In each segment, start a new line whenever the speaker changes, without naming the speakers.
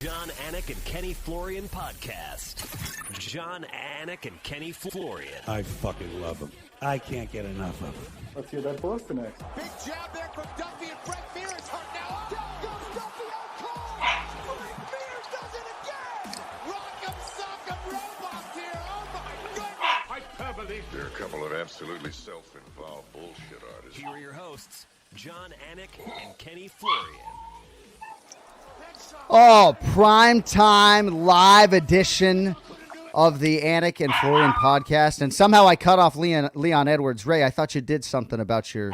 Jon Anik and Kenny Florian podcast. Jon Anik and Kenny Florian.
I fucking love him. I can't get enough of him.
Let's hear that Boston next.
Big jab there from Duffy, and Frank Mir is hurt now. Down goes Duffy, out cold. Frank Mir does it again. Rock'em sock'em robots here. Oh my goodness.
I can't believe there are a couple of absolutely self-involved bullshit artists.
Here are your hosts, Jon Anik and Kenny Florian.
Oh, prime time live edition of the Anik and Florian podcast, and somehow I cut off Leon Edwards. Ray, I thought you did something about your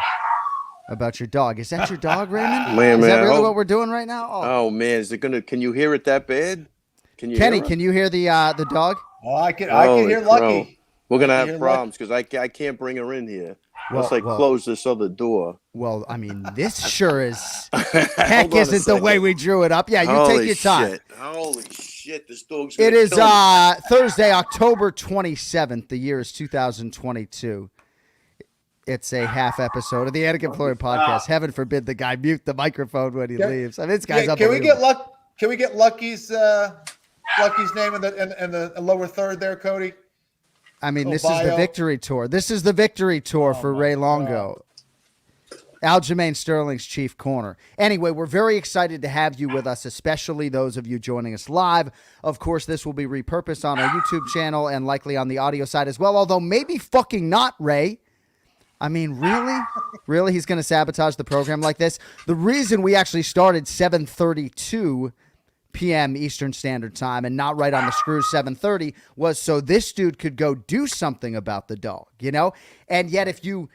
dog. Is that your dog, Raymond?
Man,
is that really
oh,
what we're doing right now?
Oh man, is it gonna? Can you hear it that bad? Can you,
Kenny? Can you hear the dog?
Oh, I can hear Lucky.
We're gonna have problems because I can't bring her in here. Unless I close this other door.
Well, I mean, this sure is heck isn't the way we drew it up. Yeah, you take your time.
Shit. Holy shit, this dog's
It
gonna
is
kill me.
Thursday, October 27th. The year is 2022. It's a half episode of the Anik and Florian podcast. Heaven forbid the guy mute the microphone when he leaves. I mean, this guy's
Can we
unbelievable.
get Lucky's name in the lower third there, Cody?
I mean, this is the victory tour. This is the victory tour for Ray Longo. Aljamain Sterling's chief corner. Anyway, we're very excited to have you with us, especially those of you joining us live. Of course, this will be repurposed on our YouTube channel and likely on the audio side as well, although maybe fucking not, Ray. I mean, really? Really? He's going to sabotage the program like this? The reason we actually started 7:32 p.m. Eastern Standard Time and not right on the screw 7:30 was so this dude could go do something about the dog, you know? And yet if you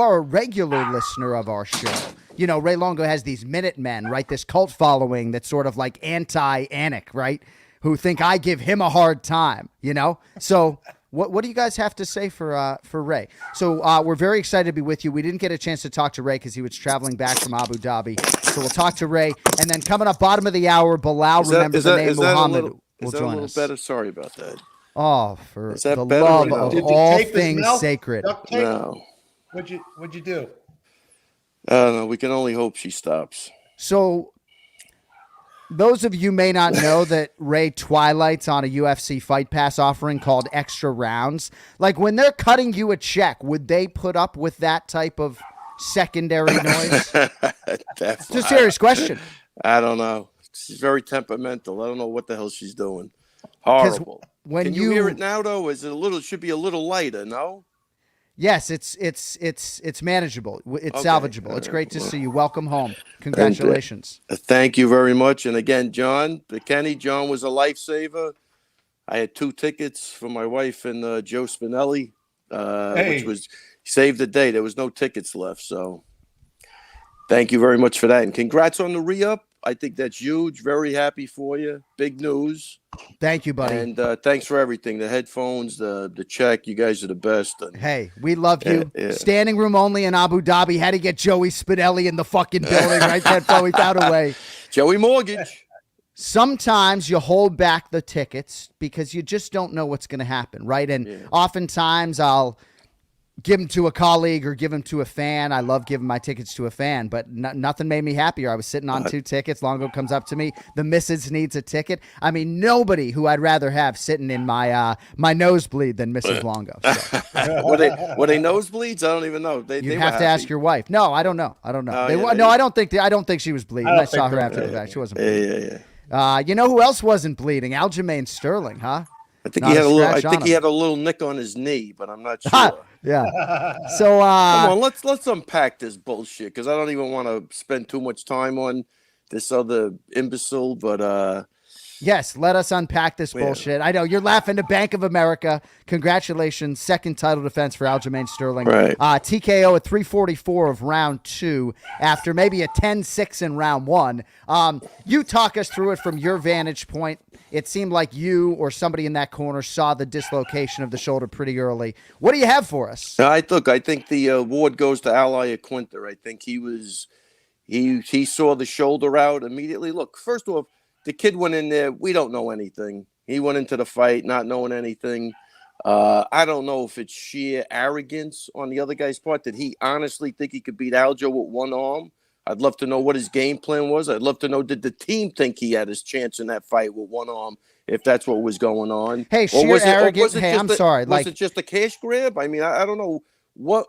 are a regular listener of our show, you know, Ray Longo has these Minutemen, right? This cult following that's sort of like anti-Anik, right? Who think I give him a hard time, you know? So what do you guys have to say for Ray? So we're very excited to be with you. We didn't get a chance to talk to Ray because he was traveling back from Abu Dhabi. So we'll talk to Ray. And then coming up bottom of the hour, Belal, remember the name Muhammad, will join us.
Better? Sorry about that.
Oh, for the
better
love
or no?
of
Did you
all
tape his
things
mouth?
sacred.
Duct tape?
No.
What'd you do?
No, we can only hope she stops.
So those of you may not know that Ray twilights on a UFC Fight Pass offering called Extra Rounds. Like when they're cutting you a check, would they put up with that type of secondary noise? It's a serious question.
I don't know. She's very temperamental. I don't know what the hell she's doing. Horrible.
When
Can you hear it now though? Is it should be a little lighter, no?
Yes, it's manageable. It's
Okay.
salvageable. It's great to see you. Welcome home. Congratulations.
Thank you very much. And again, John was a lifesaver. I had 2 tickets for my wife and Joe Spinelli, which was saved the day. There was no tickets left. So thank you very much for that. And congrats on the re-up. I think that's huge. Very happy for you. Big news.
Thank you, buddy.
And thanks for everything. The headphones, the check. You guys are the best. And,
hey, we love you.
Yeah.
Standing room only in Abu Dhabi. Had to get Joey Spinelli in the fucking building, right? That we found a way.
Joey Mortgage.
Sometimes you hold back the tickets because you just don't know what's going to happen, right? And oftentimes I'll give them to a colleague or give them to a fan. I love giving my tickets to a fan, but nothing made me happier. I was sitting on 2 tickets. Longo comes up to me. The missus needs a ticket. I mean, nobody who I'd rather have sitting in my my nosebleed than Mrs. Longo. So.
Were they nosebleeds? I don't even know.
You have to ask your wife. No, I don't know. I don't know. I don't think she was bleeding. I saw her after the fact. She wasn't bleeding.
Yeah.
You know who else wasn't bleeding? Aljamain Sterling, huh?
I think he had a little nick on his knee, but I'm not sure.
Yeah. So
come on, let's unpack this bullshit because I don't even want to spend too much time on this other imbecile. But
yes, let us unpack this bullshit. I know you're laughing to Bank of America. Congratulations, second title defense for Aljamain Sterling.
Right.
TKO at 3:44 of round 2 after maybe a 10-6 in round 1. You talk us through it from your vantage point. It seemed like you or somebody in that corner saw the dislocation of the shoulder pretty early. What do you have for us?
I think the award goes to Ally Quinter. I think he saw the shoulder out immediately. Look, first off, the kid went in there. We don't know anything. He went into the fight not knowing anything. I don't know if it's sheer arrogance on the other guy's part. Did he honestly think he could beat Aljo with one arm? I'd love to know what his game plan was. I'd love to know, did the team think he had his chance in that fight with one arm, if that's what was going on?
Hey, sheer arrogant. Hey, I'm sorry.
Was it just a cash grab? I mean, I don't know.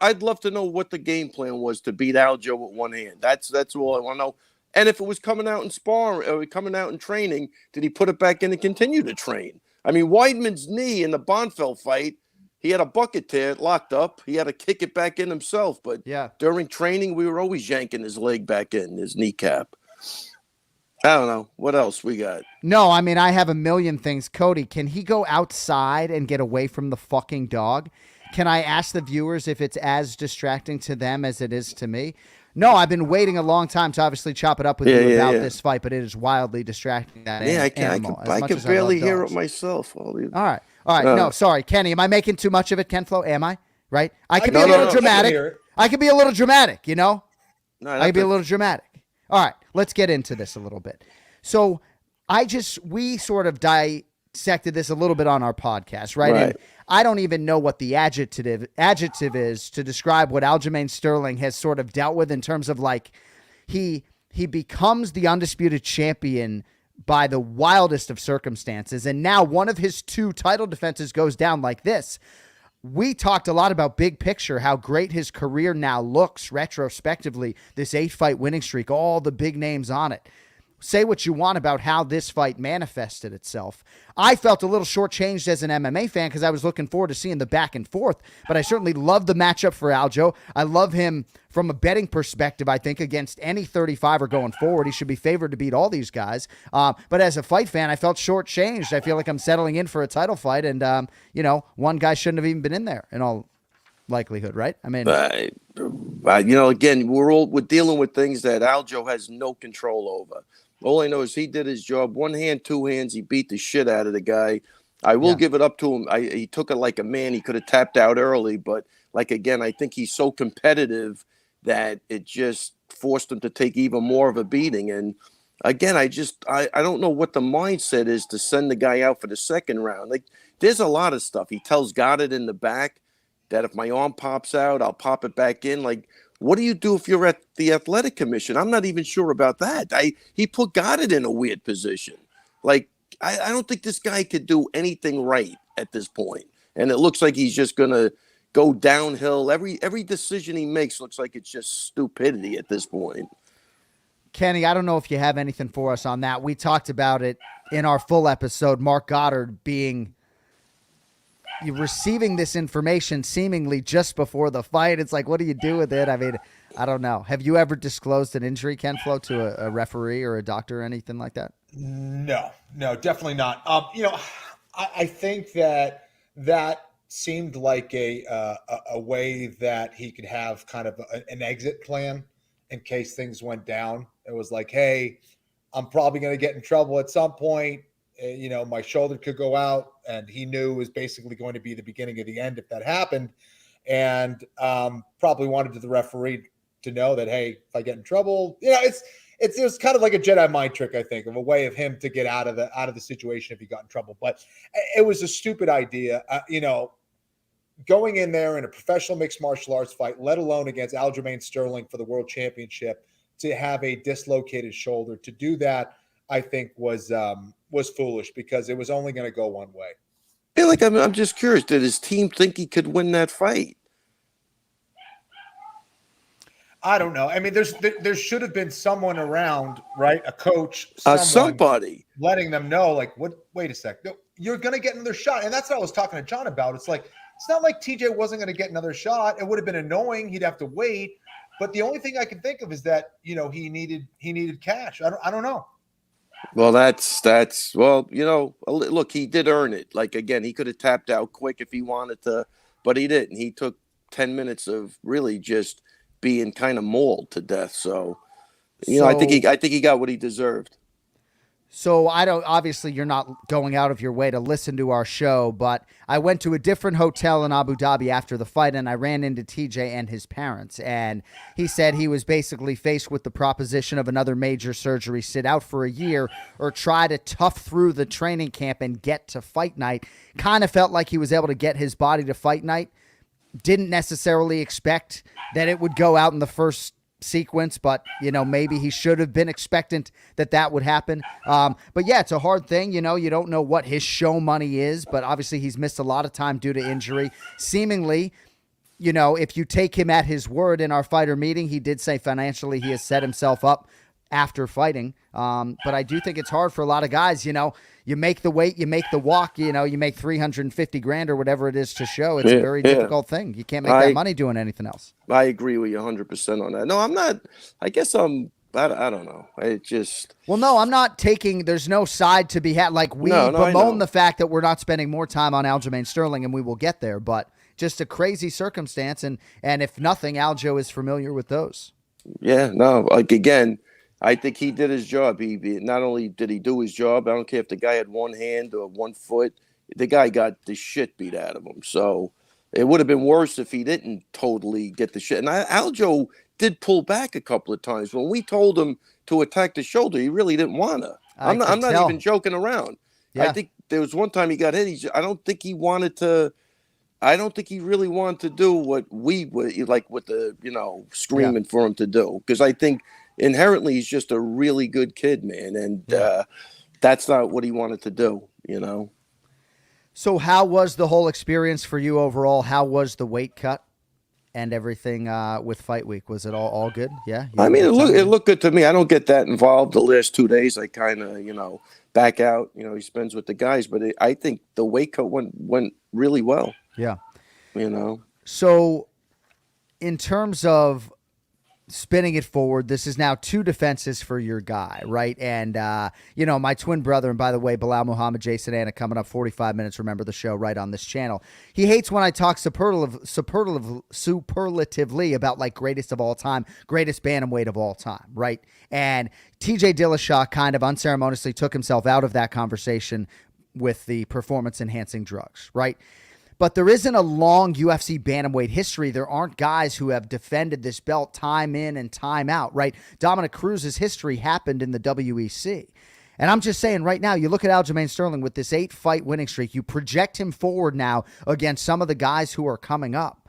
I'd love to know what the game plan was to beat Aljo with one hand. That's all I want to know. And if it was coming out in sparring or coming out in training, did he put it back in and continue to train? I mean, Weidman's knee in the Bonfeld fight, he had a bucket tear locked up. He had to kick it back in himself. But during training, we were always yanking his leg back in, his kneecap. I don't know. What else we got?
No, I mean, I have a million things. Cody, can he go outside and get away from the fucking dog? Can I ask the viewers if it's as distracting to them as it is to me? No, I've been waiting a long time to obviously chop it up with you about this fight, but it is wildly distracting.
I can barely hear it myself.
All right. No, sorry, Kenny. Am I making too much of it, Ken Flo? Am I? Right? I could be a little dramatic. I could be a little dramatic, you know? I could be a little dramatic. All right, let's get into this a little bit. So we sort of dissected this a little bit on our podcast, right? And I don't even know what the adjective is to describe what Aljamain Sterling has sort of dealt with in terms of like he becomes the undisputed champion by the wildest of circumstances. And now one of his 2 title defenses goes down like this. We talked a lot about big picture, how great his career now looks retrospectively, this 8-fight winning streak, all the big names on it. Say what you want about how this fight manifested itself. I felt a little shortchanged as an MMA fan because I was looking forward to seeing the back and forth, but I certainly love the matchup for Aljo. I love him from a betting perspective. I think against any 35er going forward, he should be favored to beat all these guys. But as a fight fan, I felt shortchanged. I feel like I'm settling in for a title fight, and one guy shouldn't have even been in there in all likelihood, right? I mean,
again, we're dealing with things that Aljo has no control over. All I know is he did his job. 1 hand, 2 hands. He beat the shit out of the guy. I will give it up to him. He took it like a man. He could have tapped out early, but again, I think he's so competitive that it just forced him to take even more of a beating. And again, I don't know what the mindset is to send the guy out for the second round. Like, there's a lot of stuff. He tells Goddard in the back that if my arm pops out, I'll pop it back in. Like, what do you do if you're at the athletic commission? I'm not even sure about that. He put Goddard in a weird position. Like, I don't think this guy could do anything right at this point. And it looks like he's just going to go downhill. Every decision he makes looks like it's just stupidity at this point.
Kenny, I don't know if you have anything for us on that. We talked about it in our full episode, Mark Goddard receiving this information seemingly just before the fight. It's like, what do you do with it? I mean, I don't know. Have you ever disclosed an injury, Ken Flo, to a referee or a doctor or anything like that?
No, definitely not. I think that seemed like a way that he could have kind of an exit plan in case things went down. It was like, hey, I'm probably going to get in trouble at some point. My shoulder could go out, and he knew it was basically going to be the beginning of the end if that happened. And probably wanted the referee to know that, hey, if I get in trouble, it was kind of like a Jedi mind trick, I think, of a way of him to get out of the situation if he got in trouble. But it was a stupid idea, going in there in a professional mixed martial arts fight, let alone against Aljamain Sterling for the world championship, to have a dislocated shoulder. To do that, I think was foolish because it was only going to go one way.
Yeah, I'm just curious. Did his team think he could win that fight?
I don't know. I mean, there should have been someone around, right? A coach,
somebody
letting them know, like, what? Wait a sec. No, you're going to get another shot. And that's what I was talking to John about. It's like, it's not like TJ wasn't going to get another shot. It would have been annoying. He'd have to wait. But the only thing I can think of is that, he needed cash. I don't know.
Well, look, he did earn it. Like, again, he could have tapped out quick if he wanted to, but he didn't. He took 10 minutes of really just being kind of mauled to death. So, I think he got what he deserved.
So obviously you're not going out of your way to listen to our show, but I went to a different hotel in Abu Dhabi after the fight, and I ran into TJ and his parents, and he said he was basically faced with the proposition of another major surgery, sit out for a year, or try to tough through the training camp and get to fight night. Kind of felt like he was able to get his body to fight night. Didn't necessarily expect that it would go out in the first sequence, but maybe he should have been expectant that would happen. But yeah, it's a hard thing. You don't know what his show money is, but obviously he's missed a lot of time due to injury. Seemingly, if you take him at his word in our fighter meeting, he did say financially he has set himself up after fighting. But I do think it's hard for a lot of guys. You make the weight, you make the walk, you make $350,000 or whatever it is to show. It's a very difficult thing. You can't make that money doing anything else.
I agree with you 100% on that. No, I'm not. I guess I don't know. It just.
Well, no, I'm not taking. There's no side to be had. Like we bemoan the fact that we're not spending more time on Aljamain Sterling, and we will get there. But just a crazy circumstance, and if nothing, Aljo is familiar with those. Yeah,
no. Like again, I think he did his job. He not only did he do his job. I don't care if the guy had one hand or one foot. The guy got the shit beat out of him. So it would have been worse if he didn't totally get the shit. And Aljo did pull back a couple of times. When we told him to attack the shoulder, he really didn't want to. I'm not even joking around. Yeah. I think there was one time he got hit. I don't think he really wanted to do what we would like with the, screaming for him to do. Because I think inherently he's just a really good kid, man. And that's not what he wanted to do, So
how was the whole experience for you overall? How was the weight cut and everything with Fight Week? Was it all good? Yeah.
I mean, it looked good to me. I don't get that involved the last 2 days. I kind of, back out. He spends with the guys. But I think the weight cut went really well.
Yeah.
So
in terms of spinning it forward, this is now 2 defenses for your guy, right? And, my twin brother, and by the way, Belal Muhammad, Jason Anik, coming up 45 minutes, remember the show right on this channel. He hates when I talk superlatively about, like, greatest of all time, greatest bantamweight of all time, right? And TJ Dillashaw kind of unceremoniously took himself out of that conversation with the performance-enhancing drugs, right? But there isn't a long UFC bantamweight history. There aren't guys who have defended this belt time in and time out, right? Dominic Cruz's history happened in the WEC. And I'm just saying right now, you look at Aljamain Sterling with this 8-fight winning streak, you project him forward now against some of the guys who are coming up.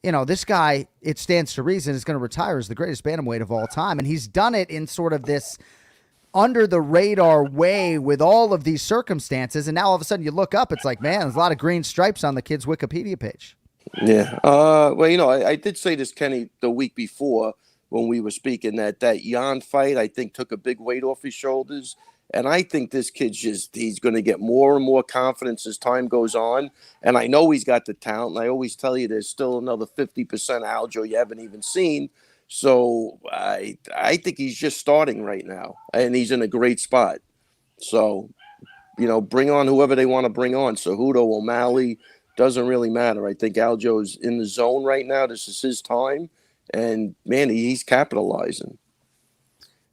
This guy, it stands to reason, is going to retire as the greatest bantamweight of all time. And he's done it in sort of this under the radar way with all of these circumstances. And now all of a sudden you look up, it's like, man, there's a lot of green stripes on the kid's Wikipedia page.
Yeah. Well, I did say this, Kenny, the week before when we were speaking that Jan fight, I think took a big weight off his shoulders. And I think this kid's he's going to get more and more confidence as time goes on. And I know he's got the talent. And I always tell you there's still another 50% Aljo you haven't even seen. So I think he's just starting right now, and he's in a great spot. So, bring on whoever they want to bring on. Cejudo, O'Malley, doesn't really matter. I think Aljo's in the zone right now. This is his time, and, man, he's capitalizing.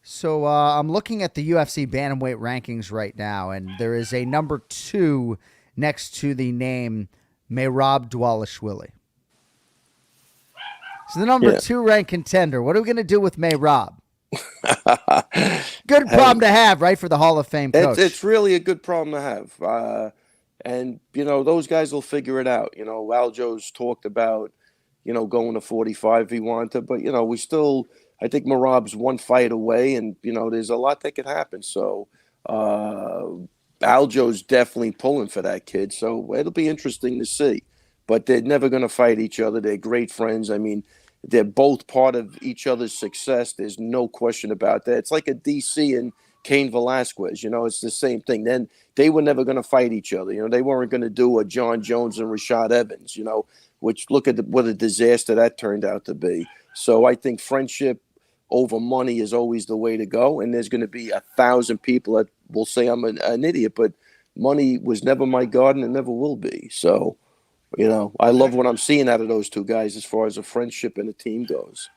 So I'm looking at the UFC bantamweight rankings right now, and there is a number 2 next to the name Merab Dvalishvili. So the number 2 ranked contender. What are we going to do with Merab? Good problem to have, right, for the Hall of Fame coach.
It's really a good problem to have. And, those guys will figure it out. Aljo's talked about, going to 45 if he wanted to. But, we still – I think Merab's 1 fight away, and, there's a lot that could happen. So Aljo's definitely pulling for that kid. So it'll be interesting to see. But they're never going to fight each other. They're great friends. I mean – they're both part of each other's success. There's no question about that. It's like a DC and Cain Velasquez. It's the same thing. Then they were never going to fight each other. They weren't going to do a John Jones and Rashad Evans, which look at what a disaster that turned out to be. So I think friendship over money is always the way to go. And there's going to be 1,000 people that will say I'm an idiot, but money was never my God and it never will be. So, I love what I'm seeing out of those 2 guys as far as a friendship and a team goes.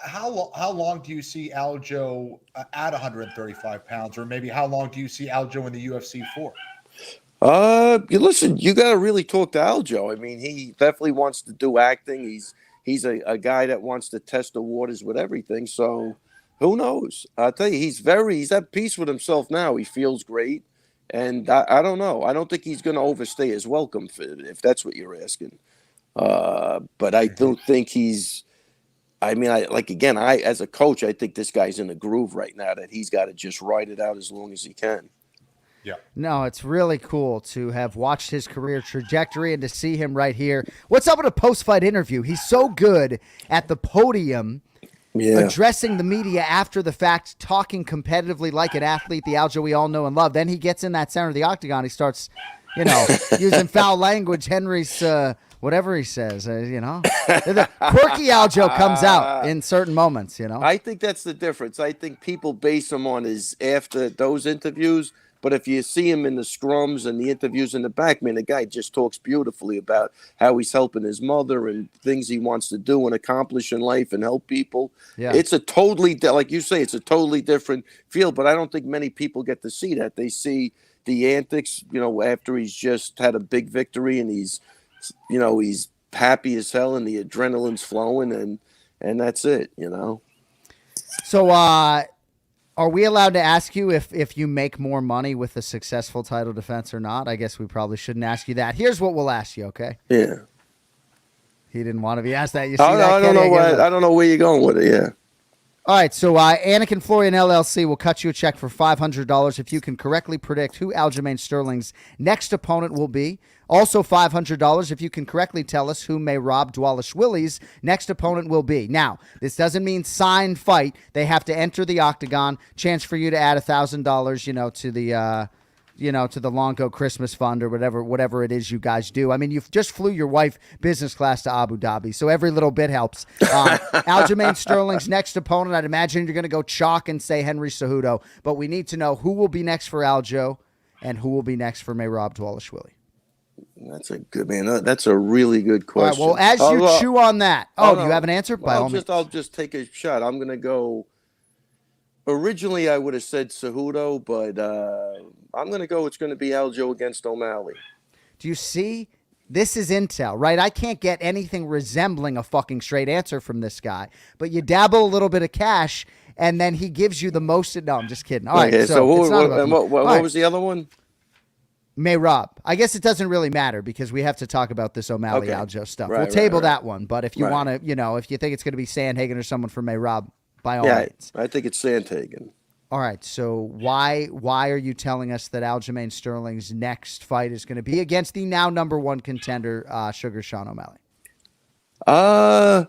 How long do you see Aljo at 135 pounds, or maybe how long do you see Aljo in the UFC for?
Listen, you got to really talk to Aljo. I mean, he definitely wants to do acting. He's a guy that wants to test the waters with everything. So who knows? I'll tell you, he's at peace with himself now. He feels great. And I don't know. I don't think he's going to overstay his welcome, if that's what you're asking. But I don't think I mean, I as a coach, I think this guy's in a groove right now that he's got to just ride it out as long as he can.
Yeah.
No, it's really cool to have watched his career trajectory and to see him right here. What's up with a post-fight interview? He's so good at the podium, addressing the media after the fact, talking competitively like an athlete, the Aljo we all know and love. Then he gets in that center of the octagon. He starts, using foul language. Henry's whatever he says, The quirky Aljo comes out in certain moments,
I think that's the difference. I think people base him on his after those interviews. But if you see him in the scrums and the interviews in the back, man, the guy just talks beautifully about how he's helping his mother and things he wants to do and accomplish in life and help people.
Yeah.
It's a totally, like you say, it's a totally different field. But I don't think many people get to see that. They see the antics, after he's just had a big victory and he's happy as hell and the adrenaline's flowing and that's it,
So, are we allowed to ask you if you make more money with a successful title defense or not? I guess we probably shouldn't ask you that. Here's what we'll ask you, okay?
Yeah.
He didn't want to be asked that. You see
I don't know I don't know where you're going with it, yeah.
All right, so Anik and Florian LLC will cut you a check for $500 if you can correctly predict who Aljamain Sterling's next opponent will be. Also $500 if you can correctly tell us who Merab Dvalishvili's next opponent will be. Now, this doesn't mean signed fight. They have to enter the octagon. Chance for you to add $1,000, to the to the Longo Christmas Fund or whatever it is you guys do. I mean, you just flew your wife business class to Abu Dhabi, so every little bit helps. Aljamain Sterling's next opponent, I'd imagine you're going to go chalk and say Henry Cejudo, but we need to know who will be next for Aljo and who will be next for Merab Dvalishvili.
That's a good man. That's a really good question.
All right, well, as you chew on that, do you have an answer? By all means.
I'll just take a shot. I'm going to go. Originally, I would have said Cejudo, but I'm going to go. It's going to be Aljo against O'Malley.
Do you see? This is intel, right? I can't get anything resembling a fucking straight answer from this guy. But you dabble a little bit of cash, and then he gives you the most. No, I'm just kidding. All right.
Okay, so what was the other one?
Merab. I guess it doesn't really matter because we have to talk about this O'Malley Aljo stuff. We'll table that one. But if you want to, if you think it's going to be Sandhagen or someone for Merab, by all means.
I think it's Sandhagen.
All right. So why are you telling us that Aljamain Sterling's next fight is going to be against the now number one contender, Sugar Sean O'Malley?
I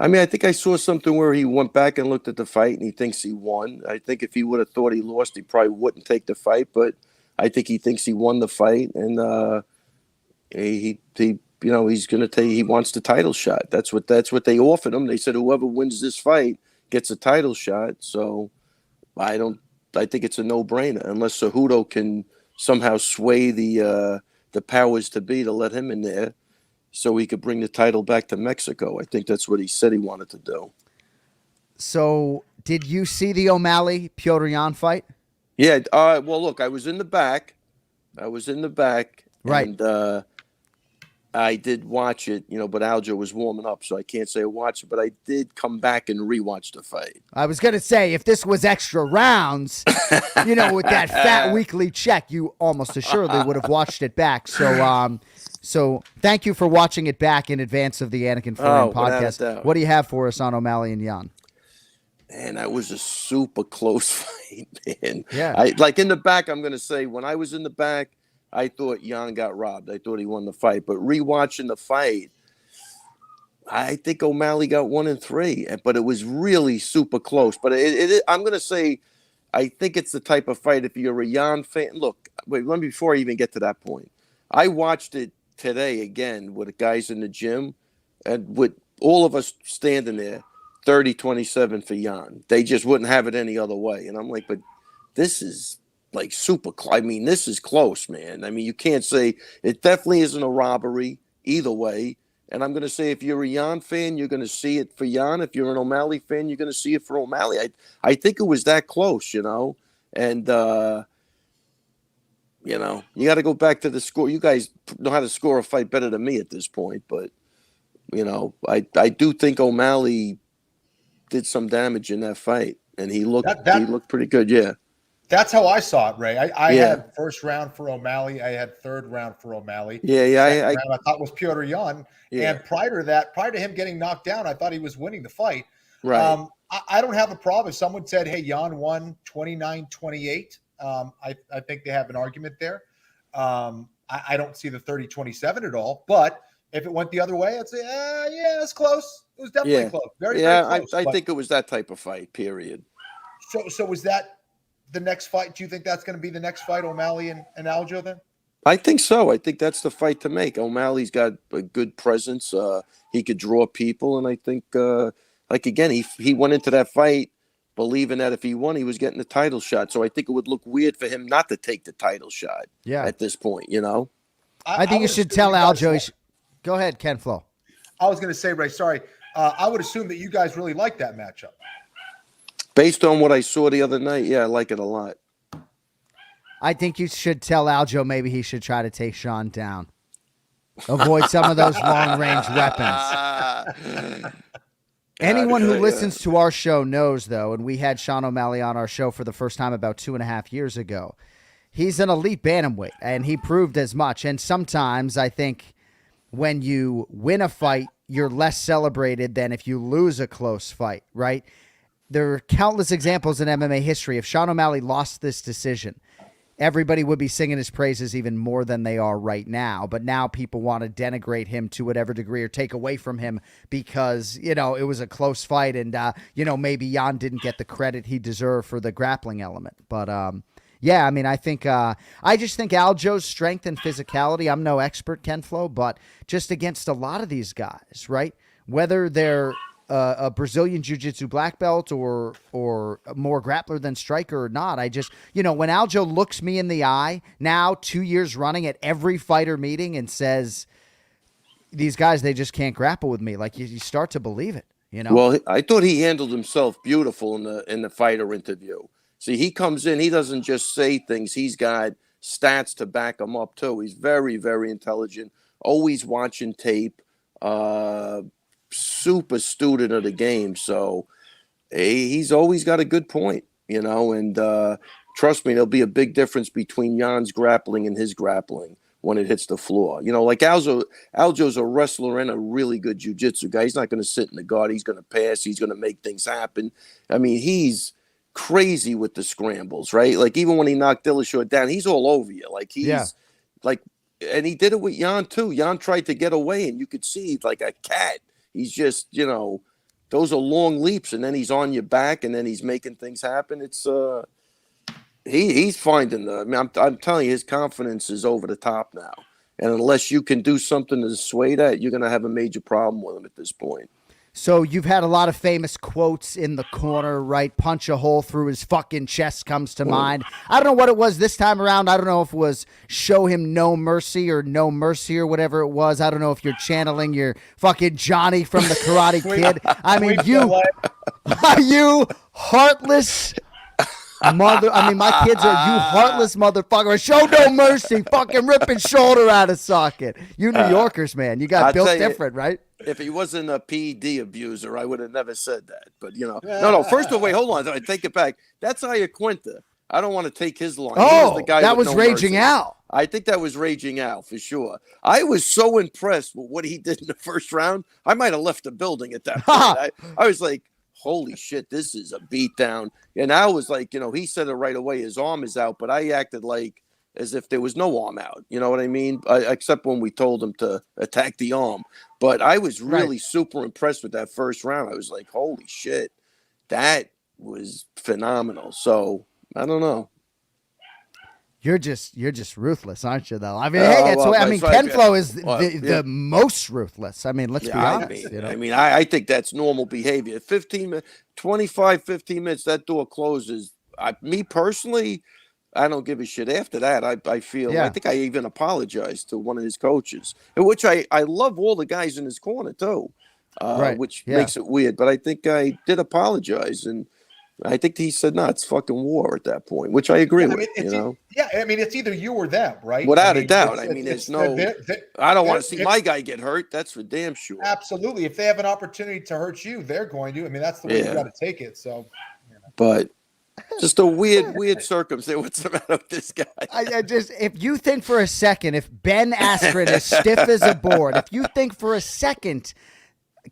mean, I think I saw something where he went back and looked at the fight and he thinks he won. I think if he would have thought he lost, he probably wouldn't take the fight, but I think he thinks he won the fight, and he's going to take. He wants the title shot. That's what they offered him. They said whoever wins this fight gets a title shot. So I think it's a no-brainer unless Cejudo can somehow sway the powers to be to let him in there, so he could bring the title back to Mexico. I think that's what he said he wanted to do.
So did you see the O'Malley Petr Yan fight?
Yeah. Well, look, I was in the back.
Right.
And I did watch it, but Aljo was warming up, so I can't say I watched it. But I did come back and rewatch the fight.
I was going to say, if this was extra rounds, with that fat weekly check, you almost assuredly would have watched it back. So thank you for watching it back in advance of the Anik and Florian podcast. What do you have for us on O'Malley and Yan?
Man, that was a super close fight, man.
Yeah.
In the back, I'm going to say, when I was in the back, I thought Yan got robbed. I thought he won the fight. But rewatching the fight, I think O'Malley got 1-3. But it was really super close. But I'm going to say, I think it's the type of fight, if you're a Yan fan. Look, wait, let me, before I even get to that point. I watched it today again with the guys in the gym. And with all of us standing there. 30-27 for Yan. They just wouldn't have it any other way. And I'm like, but this is like super close. I mean, this is close, man. I mean, you can't say it definitely isn't a robbery either way. And I'm going to say, if you're a Yan fan, you're going to see it for Yan. If you're an O'Malley fan, you're going to see it for O'Malley. I think it was that close, and, you got to go back to the score. You guys know how to score a fight better than me at this point. But, I do think O'Malley did some damage in that fight, and he looked pretty good. Yeah,
That's how I saw it, Ray. I had first round for O'Malley. I had third round for O'Malley.
Second
round I thought was Petr Yan.
Yeah.
And prior to him getting knocked down, I thought he was winning the fight.
Right.
I don't have a problem if someone said, hey, Yan won 29-28. I think they have an argument there. I don't see the 30-27 at all. But if it went the other way, I'd say, yeah, it's close. It was definitely close. Very close.
I think it was that type of fight, period.
So was that the next fight? Do you think that's going to be the next fight, O'Malley and Aljo then?
I think so. I think that's the fight to make. O'Malley's got a good presence. He could draw people. And I think, again, he went into that fight believing that if he won, he was getting the title shot. So I think it would look weird for him not to take the title shot at this point,
I think you should tell Aljo. Go ahead, Ken Flo.
I was going to say, Ray, sorry. I would assume that you guys really like that matchup.
Based on what I saw the other night, yeah, I like it a lot.
I think you should tell Aljo maybe he should try to take Sean down. Avoid some of those long-range weapons. Anyone who listens to our show knows, though, and we had Sean O'Malley on our show for the first time about 2.5 years ago, he's an elite bantamweight, and he proved as much. And sometimes I think when you win a fight, you're less celebrated than if you lose a close fight, right? There are countless examples in MMA history. If Sean O'Malley lost this decision, everybody would be singing his praises even more than they are right now. But now people want to denigrate him to whatever degree or take away from him because, it was a close fight and, maybe Yan didn't get the credit he deserved for the grappling element. But, I think I just think Aljo's strength and physicality, I'm no expert, Ken Flo, but just against a lot of these guys, right? Whether they're a Brazilian Jiu-Jitsu black belt or more grappler than striker or not. I just, when Aljo looks me in the eye now 2 years running at every fighter meeting and says, these guys, they just can't grapple with me. Like you start to believe it,
Well, I thought he handled himself beautiful in the fighter interview. See, he comes in, he doesn't just say things. He's got stats to back him up too. He's very, very intelligent, always watching tape, super student of the game. So he's always got a good point, and trust me, there'll be a big difference between Jan's grappling and his grappling when it hits the floor. Like Aljo's a wrestler and a really good jiu-jitsu guy. He's not going to sit in the guard. He's going to pass. He's going to make things happen. I mean, he's crazy with the scrambles, right? Like even when he knocked Dillashaw down, he's all over you. Like he's and he did it with Jan too. Jan tried to get away and you could see like a cat. He's just, those are long leaps, and then he's on your back, and then he's making things happen. It's he's finding I'm telling you, his confidence is over the top now. And unless you can do something to sway that, you're going to have a major problem with him at this point.
So you've had a lot of famous quotes in the corner, right? Punch a hole through his fucking chest comes to mind. I don't know what it was this time around. I don't know if it was show him no mercy or no mercy or whatever it was. I don't know if you're channeling your fucking Johnny from the Karate Kid. I mean, you heartless mother. I mean, my kids are you heartless motherfucker. Show no mercy, fucking ripping shoulder out of socket. You New Yorkers, man, you got built different, right?
If he wasn't a PED abuser, I would have never said that. But, no. First of all, wait, hold on. I take it back. That's Iaquinta. I don't want to take his line.
Oh, that was Raging Al.
I think that was Raging Al for sure. I was so impressed with what he did in the first round. I might have left the building at that point. I was like, holy shit, this is a beatdown. And Al was like, he said it right away. His arm is out, but I acted like as if there was no arm out. You know what I mean? Except when we told him to attack the arm. But I was really super impressed with that first round. I was like, holy shit, that was phenomenal. So I don't know.
You're just ruthless, aren't you? Though I mean, Ken Flo is the most ruthless. I mean, let's be honest.
I think that's normal behavior. 25, 15 minutes, that door closes. Me personally, I don't give a shit. After that, I feel, I think I even apologized to one of his coaches, which I love all the guys in his corner too, which makes it weird. But I think I did apologize, and I think he said, no, it's fucking war at that point, which I agree with,
Yeah, I mean, it's either you or them, right?
Without a doubt. I mean, there's no – I don't want to see my guy get hurt. That's for damn sure.
Absolutely. If they have an opportunity to hurt you, they're going to. I mean, that's the way you got to take it. So,
But Just a weird circumstance. What's the matter with this guy?
I just, if you think for a second, if Ben Askren is stiff as a board, if you think for a second,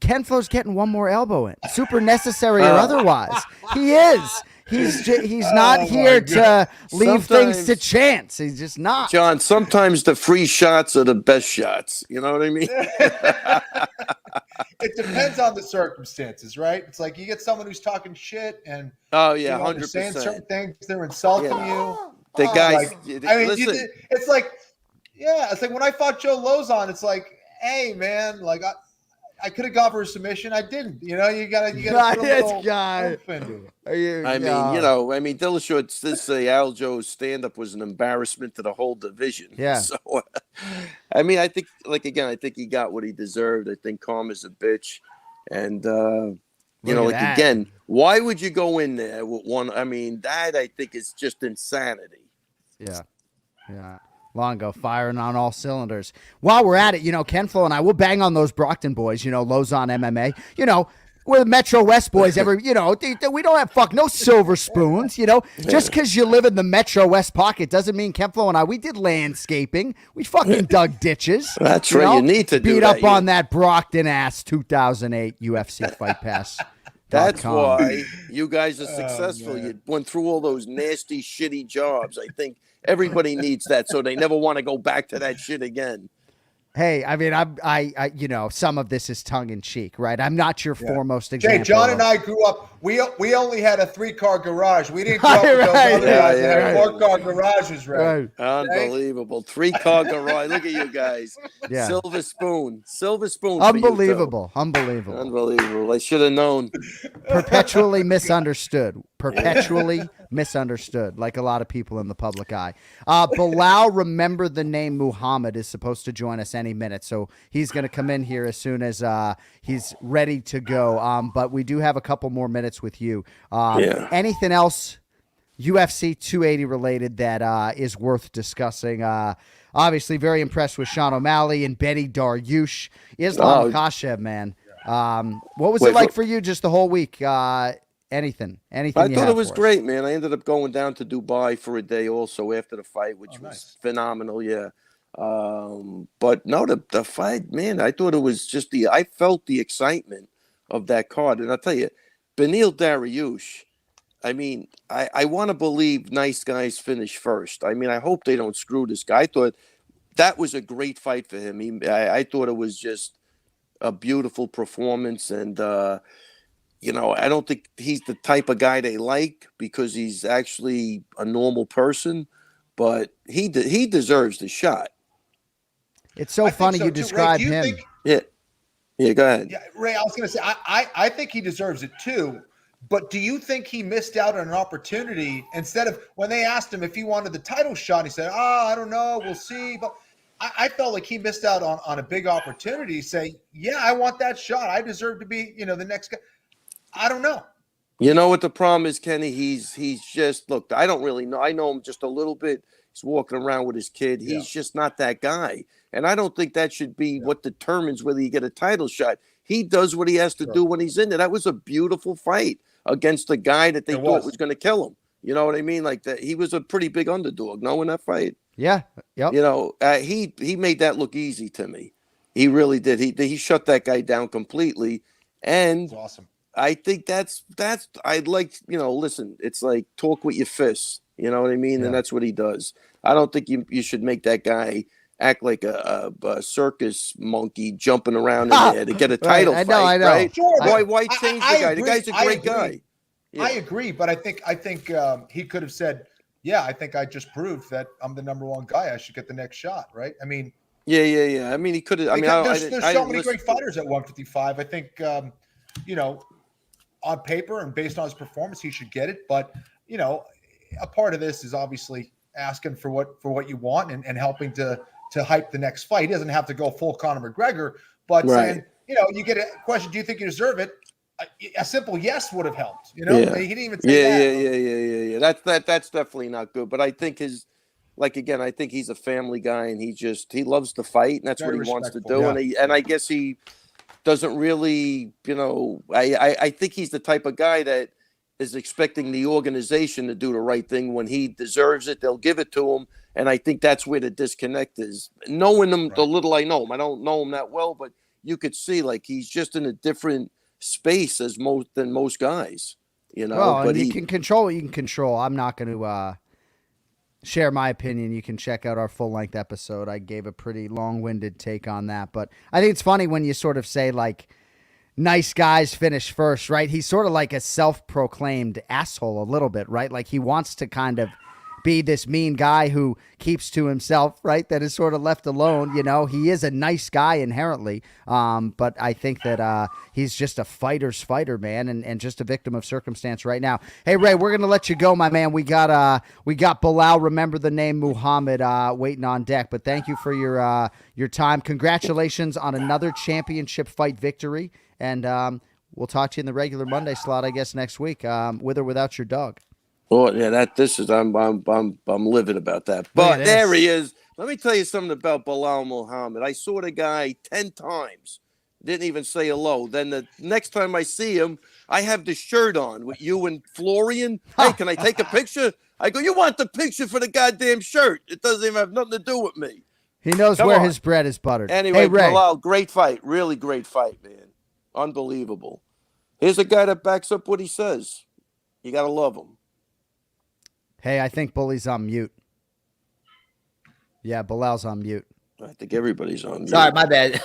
Ken Flo's getting one more elbow in, super necessary or otherwise, he is. He's not here to leave things to chance. He's just not.
John, sometimes the free shots are the best shots. You know what I mean?
It depends on the circumstances, right? It's like you get someone who's talking shit and
100%.
saying certain things, they're insulting you.
The guys,
listen. It's like when I fought Joe Lozon, it's like, hey man, like I could have gone for a submission. I didn't. You gotta put a little oomph into it.
I mean, Dillashaw did say Aljo's stand-up was an embarrassment to the whole division.
Yeah.
So, I think, I think he got what he deserved. I think karma's a bitch. And, again, why would you go in there with one? I mean, that I think is just insanity.
Yeah. Longo firing on all cylinders. While we're at it, Ken Flo and I will bang on those Brockton boys, Lozon MMA. We're the Metro West boys. We don't have no silver spoons, Just because you live in the Metro West pocket doesn't mean Ken Flo and I, we did landscaping. We fucking dug ditches.
That's right. You need to
beat up on that Brockton ass 2008 UFC Fight Pass.
That's why you guys are successful. You went through all those nasty, shitty jobs. I think everybody needs that, so they never want to go back to that shit again.
Hey, I mean, I some of this is tongue in cheek, right? I'm not your foremost example.
Jay, John and I grew up. We only had a 3-car garage. We didn't grow up with those other guys that had 4-car garages, right?
Unbelievable. 3-car garage. Look at you guys.
Yeah.
Silver spoon.
Unbelievable.
Unbelievable. I should have known.
Perpetually misunderstood, like a lot of people in the public eye. Belal, remember the name Muhammad, is supposed to join us any minute, so he's going to come in here as soon as he's ready to go. But we do have a couple more minutes with you. Anything else UFC 280 related that is worth discussing? Obviously, very impressed with Sean O'Malley and Betty Dariush. Islam Makhachev, man. What was it like for you just the whole week? Anything? I thought
it was great, man. I ended up going down to Dubai for a day also after the fight, which was phenomenal. Yeah. But no, the fight, man, I thought it was just I felt the excitement of that card. And I'll tell you, Beneil Dariush, I mean, I want to believe nice guys finish first. I mean, I hope they don't screw this guy. I thought that was a great fight for him. I thought it was just a beautiful performance. And, I don't think he's the type of guy they like because he's actually a normal person, but he deserves the shot.
It's so funny you describe him.
Yeah, go ahead.
Yeah, Ray, I was going to say, I think he deserves it too. But do you think he missed out on an opportunity instead of when they asked him if he wanted the title shot? He said, I don't know. We'll see. But I felt like he missed out on a big opportunity to say, yeah, I want that shot. I deserve to be, the next guy. I don't know.
You know what the problem is, Kenny? He's just, look, I don't really know. I know him just a little bit. He's walking around with his kid. He's just not that guy. And I don't think that should be what determines whether you get a title shot. He does what he has to do when he's in there. That was a beautiful fight against the guy that they thought was going to kill him. You know what I mean? Like that, he was a pretty big underdog. In that fight.
Yeah. Yep.
He made that look easy to me. He really did. He shut that guy down completely. And
that's awesome.
I think that's I'd like, listen, it's like talk with your fists. You know what I mean? Yeah. And that's what he does. I don't think you should make that guy act like a circus monkey jumping around in there to get a title fight. I know. Right? Sure, why change the guy? The guy's a great guy.
Yeah. I agree, but I think he could have said, yeah, I think I just proved that I'm the number one guy. I should get the next shot, right? I mean,
yeah. I mean, he could have.
There's so many great fighters at 155. I think, on paper and based on his performance, he should get it. But a part of this is obviously asking for what you want and helping to hype the next fight. He doesn't have to go full Conor McGregor, but saying, you get a question, do you think you deserve it? A simple yes would have helped. He didn't even say that.
Yeah. That's definitely not good. But I think I think he's a family guy and he loves to fight and that's what he wants to do. Yeah. And I guess he doesn't really, I think he's the type of guy that is expecting the organization to do the right thing. When he deserves it, they'll give it to him. And I think that's where the disconnect is. Knowing him, the little I know him, I don't know him that well, but you could see like he's just in a different space than most guys, you know.
Well,
but
and you can control what you can control. I'm not going to share my opinion. You can check out our full-length episode. I gave a pretty long-winded take on that, but I think it's funny when you sort of say like nice guys finish first, right? He's sort of like a self-proclaimed asshole a little bit, right? Like he wants to kind of be this mean guy who keeps to himself, right? That is sort of left alone. You know, he is a nice guy inherently. But I think that he's just a fighter's fighter, man, and just a victim of circumstance right now. Hey, Ray, we're going to let you go, my man. We got Belal, remember the name, Muhammad, waiting on deck. But thank you for your time. Congratulations on another championship fight victory. And we'll talk to you in the regular Monday slot, I guess, next week, with or without your dog.
Well, yeah, I'm livid about that. But there he is. Let me tell you something about Belal Muhammad. I saw the guy 10 times. Didn't even say hello. Then the next time I see him, I have the shirt on with you and Florian. Hey, can I take a picture? I go, you want the picture for the goddamn shirt. It doesn't even have nothing to do with me.
He knows where his bread is buttered.
Anyway,
hey, Ray.
Belal, great fight. Really great fight, man. Unbelievable. Here's a guy that backs up what he says. You got to love him.
Hey, I think Bully's on mute. Yeah, Belal's on mute.
I think everybody's on mute.
Sorry, my bad.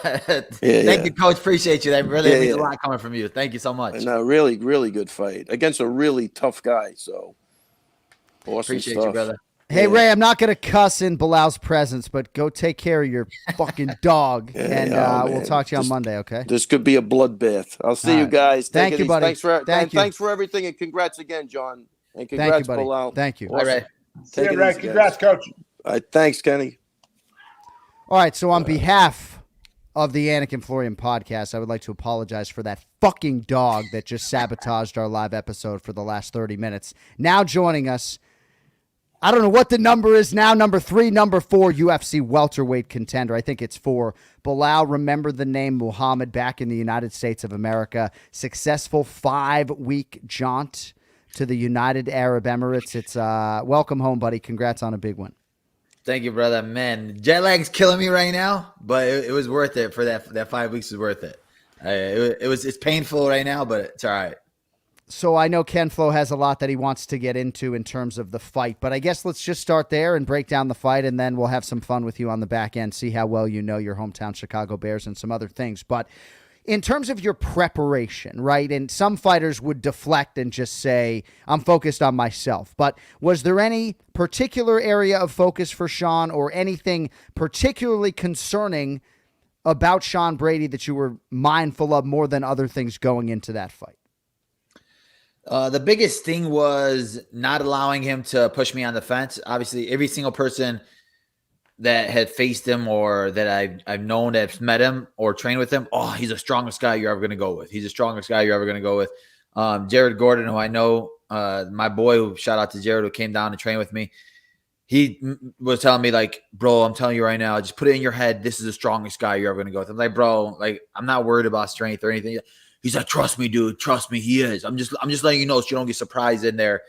Thank you, Coach. Appreciate you. That really means a lot coming from you. Thank you so much.
No, really, really good fight against a really tough guy. So, awesome
appreciate
stuff.
you, brother.
Hey, Ray, I'm not going to cuss in Belal's presence, but go take care of your fucking dog, and we'll talk to you on Monday, okay?
This could be a bloodbath. I'll see you guys.
Thank you, buddy.
Thanks for everything, and congrats again, John. And congrats,
buddy.
Belal.
Thank you.
All right.
See you, Ray. Congrats, Coach.
All right, thanks, Kenny.
All right, so on behalf of the Anik and Florian podcast, I would like to apologize for that fucking dog that just sabotaged our live episode for the last 30 minutes. Now joining us, I don't know what the number is now, number 3, number 4 UFC welterweight contender. I think it's 4. Belal, remember the name, Muhammad, back in the United States of America. Successful 5-week jaunt to the United Arab Emirates. It's welcome home, buddy. Congrats on a big one.
Thank you, brother. Man, jet lag's killing me right now, but it was worth it. For that 5 weeks was worth it. It's painful right now, but it's all right.
So I know Ken Flo has a lot that he wants to get into in terms of the fight, but I guess let's just start there and break down the fight, and then we'll have some fun with you on the back end, see how well you know your hometown Chicago Bears and some other things. But in terms of your preparation, right, and some fighters would deflect and just say, I'm focused on myself. But was there any particular area of focus for Sean or anything particularly concerning about Sean Brady that you were mindful of more than other things going into that fight?
The biggest thing was not allowing him to push me on the fence. Obviously, every single person that had faced him or that I've known that's met him or trained with him, oh, he's the strongest guy you're ever going to go with. He's the strongest guy you're ever going to go with. Jared Gordon, who I know, my boy, shout out to Jared, who came down and trained with me. He was telling me, like, bro, I'm telling you right now, just put it in your head. This is the strongest guy you're ever going to go with. I'm like, bro, like, I'm not worried about strength or anything. He's like, trust me, dude. Trust me. He is. I'm just letting you know so you don't get surprised in there.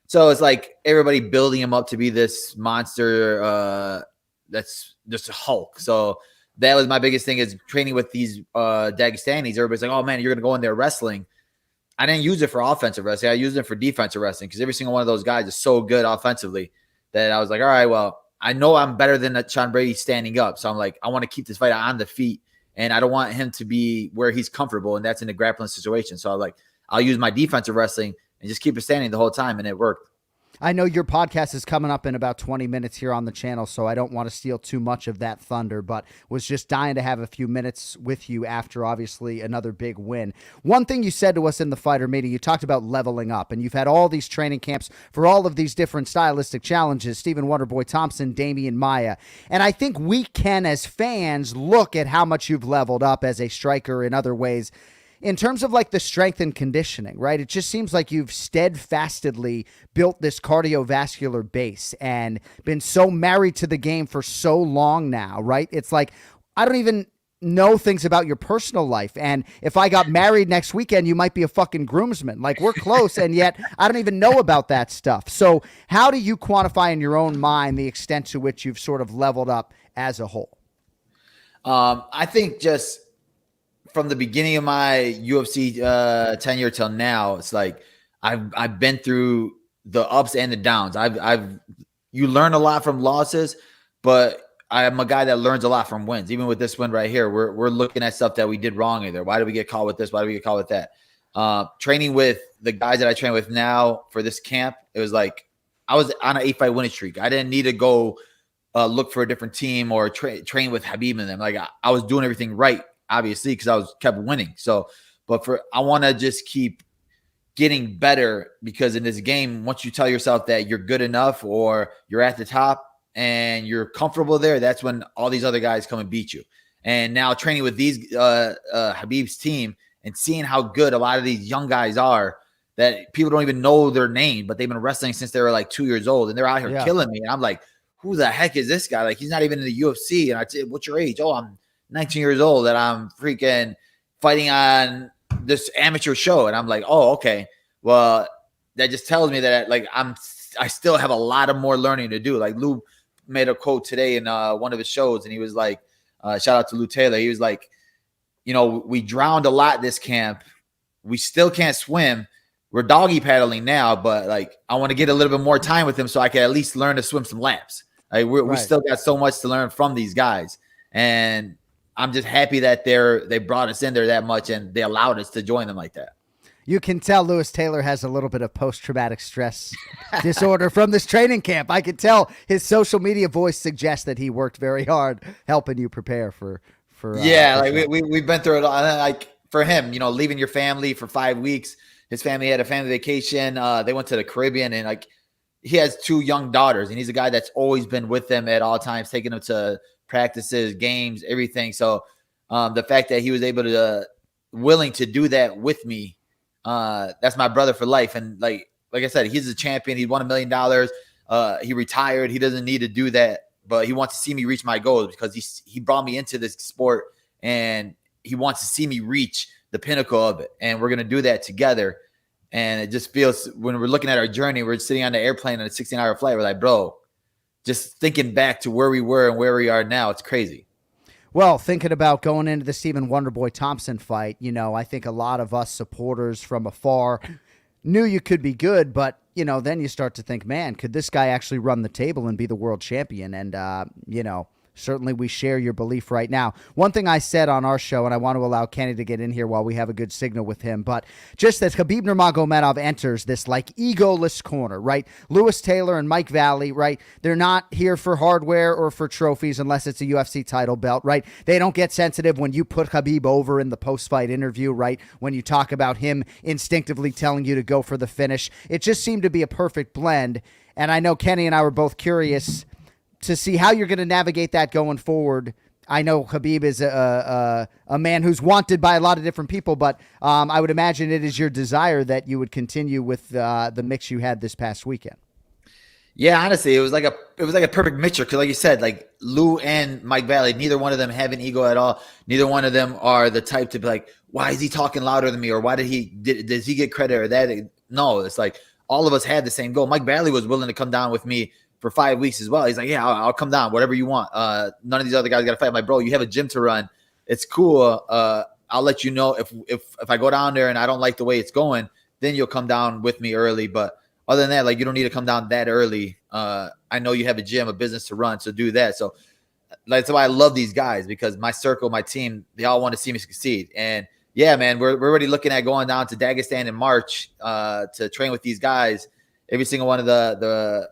So it's like everybody building him up to be this monster, that's just a Hulk. So that was my biggest thing is training with these Dagestanis. Everybody's like, oh, man, you're going to go in there wrestling. I didn't use it for offensive wrestling. I used it for defensive wrestling because every single one of those guys is so good offensively that I was like, all right, well, I know I'm better than Sean Brady standing up. So I'm like, I want to keep this fight on the feet, and I don't want him to be where he's comfortable, and that's in the grappling situation. So I'm like, I'll use my defensive wrestling and just keep it standing the whole time, and it worked.
I know your podcast is coming up in about 20 minutes here on the channel, so I don't want to steal too much of that thunder, but was just dying to have a few minutes with you after, obviously, another big win. One thing you said to us in the fighter meeting, you talked about leveling up, and you've had all these training camps for all of these different stylistic challenges, Stephen Wonderboy Thompson, Damian Maia, and I think we can, as fans, look at how much you've leveled up as a striker in other ways. In terms of like the strength and conditioning, right? It just seems like you've steadfastly built this cardiovascular base and been so married to the game for so long now, right? It's like, I don't even know things about your personal life. And if I got married next weekend, you might be a fucking groomsman. Like, we're close, and yet I don't even know about that stuff. So how do you quantify in your own mind the extent to which you've sort of leveled up as a whole?
I think just from the beginning of my UFC tenure till now, it's like I've been through the ups and the downs. You learn a lot from losses, but I'm a guy that learns a lot from wins. Even with this win right here, we're looking at stuff that we did wrong either. Why did we get caught with this? Why did we get caught with that? Training with the guys that I train with now for this camp, it was like I was on an 8-fight winning streak. I didn't need to go look for a different team or train with Habib and them. Like I was doing everything right, obviously, because I was kept winning. So, but I want to just keep getting better, because in this game, once you tell yourself that you're good enough or you're at the top and you're comfortable there, that's when all these other guys come and beat you. And now training with these Habib's team and seeing how good a lot of these young guys are, that people don't even know their name, but they've been wrestling since they were like 2 years old, and they're out here killing me. And I'm like, who the heck is this guy? Like, he's not even in the UFC. And I said, what's your age? Oh, I'm 19 years old, and I'm freaking fighting on this amateur show. And I'm like, oh, okay. Well, that just tells me that like I still have a lot of more learning to do. Like Lou made a quote today in one of his shows, and he was like, shout out to Lou Taylor. He was like, you know, we drowned a lot this camp. We still can't swim. We're doggy paddling now, but like I want to get a little bit more time with him so I can at least learn to swim some laps. Like we still got so much to learn from these guys, and I'm just happy that they brought us in there that much and they allowed us to join them like that.
You can tell Lewis Taylor has a little bit of post-traumatic stress disorder from this training camp. I can tell his social media voice suggests that he worked very hard helping you prepare for
like we've been through it all. Like for him, you know, leaving your family for 5 weeks. His family had a family vacation. They went to the Caribbean, and like he has 2 young daughters, and he's a guy that's always been with them at all times, taking them to practices, games, everything. So the fact that he was able to willing to do that with me, that's my brother for life. And like I said, he's a champion. He won $1 million. He retired. He doesn't need to do that, but he wants to see me reach my goals because he brought me into this sport, and he wants to see me reach the pinnacle of it. And we're going to do that together. And it just feels, when we're looking at our journey, we're sitting on the airplane on a 16-hour flight. We're like, bro, just thinking back to where we were and where we are now, it's crazy.
Well, thinking about going into the Stephen Wonderboy Thompson fight, you know, I think a lot of us supporters from afar knew you could be good, but, you know, then you start to think, man, could this guy actually run the table and be the world champion? And, you know, certainly we share your belief right now. One thing I said on our show, and I want to allow Kenny to get in here while we have a good signal with him, but just that Khabib Nurmagomedov enters this like egoless corner, right? Lewis Taylor and Mike Valley, right? They're not here for hardware or for trophies unless it's a UFC title belt, right? They don't get sensitive when you put Khabib over in the post-fight interview, right? When you talk about him instinctively telling you to go for the finish. It just seemed to be a perfect blend. And I know Kenny and I were both curious to see how you're going to navigate that going forward. I know Khabib is a man who's wanted by a lot of different people, but I would imagine it is your desire that you would continue with the mix you had this past weekend.
Yeah, honestly, it was like a perfect mixture because, like you said, like Lou and Mike Valley, neither one of them have an ego at all. Neither one of them are the type to be like, why is he talking louder than me, or why does he get credit or that? No, it's like all of us had the same goal. Mike Valley was willing to come down with me for 5 weeks as well. He's like, yeah, I'll come down, whatever you want. None of these other guys got to fight. I'm like, bro, you have a gym to run. It's cool. I'll let you know if I go down there and I don't like the way it's going, then you'll come down with me early. But other than that, like, you don't need to come down that early. I know you have a gym, a business to run, so do that. So that's why I love these guys, because my circle, my team, they all want to see me succeed. And yeah, man, we're already looking at going down to Dagestan in March to train with these guys. Every single one of the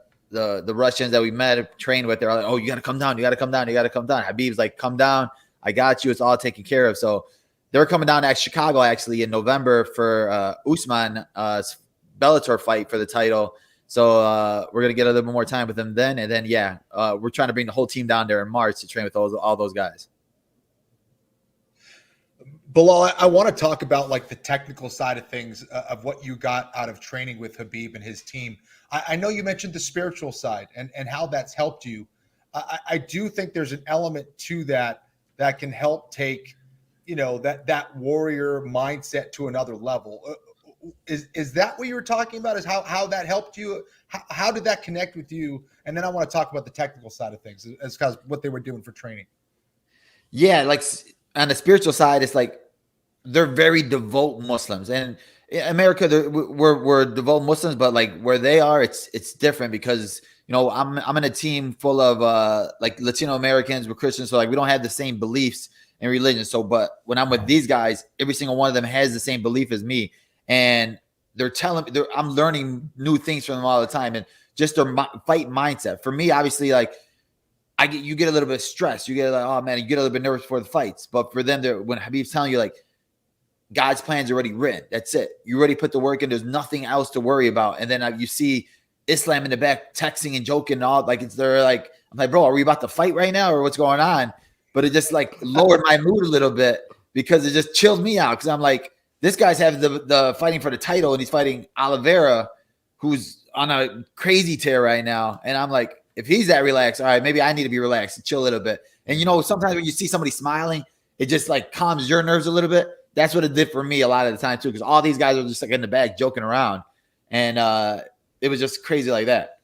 Russians that we met, trained with, they're like, oh, you got to come down. You got to come down. You got to come down. Habib's like, come down. I got you. It's all taken care of. So they're coming down to Chicago actually in November for Usman Bellator fight for the title. So we're going to get a little bit more time with them then. And then, yeah, we're trying to bring the whole team down there in March to train with all those guys.
Belal, I want to talk about like the technical side of things, of what you got out of training with Khabib and his team. I know you mentioned the spiritual side and how that's helped you. I do think there's an element to that that can help take, that warrior mindset to another level. Is that what you were talking about? Is how that helped you? How did that connect with you? And then I want to talk about the technical side of things as kind of what they were doing for training.
Yeah, like on the spiritual side, it's like they're very devout Muslims, and in America, we're devout Muslims, but like where they are, it's different because I'm in a team full of like Latino Americans, we're Christians, so like we don't have the same beliefs and religion. So, but when I'm with these guys, every single one of them has the same belief as me, and I'm learning new things from them all the time, and just their fight mindset. For me, obviously, like you get a little bit stressed, you get like, oh man, you get a little bit nervous for the fights, but for them, when Habib's telling you like God's plan's already written, that's it. You already put the work in. There's nothing else to worry about. And then you see Islam in the back texting and joking and all. Like they're like, I'm like, bro, are we about to fight right now or what's going on? But it just like lowered my mood a little bit because it just chilled me out. Because I'm like, this guy's having the fighting for the title and he's fighting Oliveira, who's on a crazy tear right now. And I'm like, if he's that relaxed, all right, maybe I need to be relaxed and chill a little bit. And sometimes when you see somebody smiling, it just like calms your nerves a little bit. That's what it did for me a lot of the time too, because all these guys are just like in the back joking around, and it was just crazy like that.